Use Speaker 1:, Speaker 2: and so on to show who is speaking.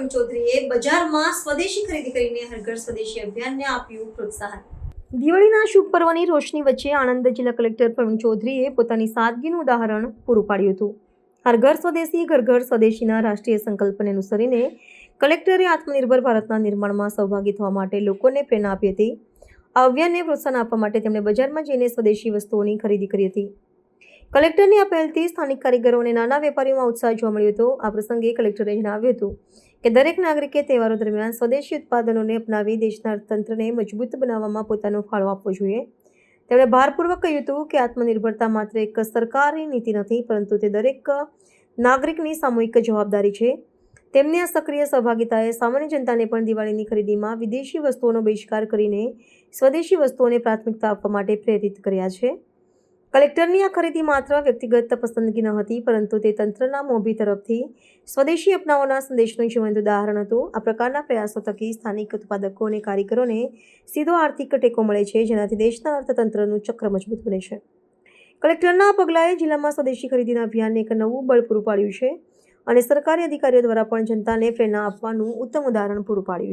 Speaker 1: પ્રવીણ ચૌધરીએ બજારમાં સ્વદેશી ખરીદી કરીને હર ઘર સ્વદેશી અભિયાનને આપ્યું પ્રોત્સાહન। દિવાળીના શુભ પર્વની રોશની વચ્ચે આણંદ જિલ્લા કલેક્ટર પ્રવીણ ચૌધરીએ પોતાની સાદગીનું ઉદાહરણ પૂરું પાડ્યું હતું। હર ઘર સ્વદેશી ઘર ઘર સ્વદેશીના રાષ્ટ્રીય સંકલ્પને અનુસરીને કલેક્ટરે આત્મનિર્ભર ભારતના નિર્માણમાં સહભાગી થવા માટે લોકોને પ્રેરણા આપી હતી। આ અભિયાનને પ્રોત્સાહન આપવા માટે તેમણે બજારમાં જઈને સ્વદેશી વસ્તુઓની ખરીદી કરી હતી। કલેક્ટરની આ પહેલથી સ્થાનિક કારીગરો અને નાના વેપારીઓમાં ઉત્સાહ જોવા મળ્યો હતો। આ પ્રસંગે કલેક્ટરે જણાવ્યું હતું કે દરેક નાગરિકે તહેવારો દરમિયાન સ્વદેશી ઉત્પાદનોને અપનાવી દેશના અર્થતંત્રને મજબૂત બનાવવામાં પોતાનો ફાળો આપવો જોઈએ। તેમણે ભારપૂર્વક કહ્યું હતું કે આત્મનિર્ભરતા માત્ર એક સરકારી નીતિ નથી, પરંતુ તે દરેક નાગરિકની સામૂહિક જવાબદારી છે। તેમની આ સક્રિય સહભાગિતાએ સામાન્ય જનતાને પણ દિવાળીની ખરીદીમાં વિદેશી વસ્તુઓનો બહિષ્કાર કરીને સ્વદેશી વસ્તુઓને પ્રાથમિકતા આપવા માટે પ્રેરિત કર્યા છે। કલેક્ટરની આ ખરીદી માત્ર વ્યક્તિગત પસંદગી ન હતી, પરંતુ તે તંત્રના મોભી તરફથી સ્વદેશી અપનાવવાના સંદેશનું જીવંત ઉદાહરણ હતું। આ પ્રકારના પ્રયાસો થકી સ્થાનિક ઉત્પાદકો અને કારીગરોને સીધો આર્થિક ટેકો મળે છે, જેનાથી દેશના અર્થતંત્રનું ચક્ર મજબૂત બને છે। કલેક્ટરના આ પગલાંએ જિલ્લામાં સ્વદેશી ખરીદીના અભિયાનને એક નવું બળ પૂરું પાડ્યું છે અને સરકારી અધિકારીઓ દ્વારા પણ જનતાને પ્રેરણા આપવાનું ઉત્તમ ઉદાહરણ પૂરું પાડ્યું છે।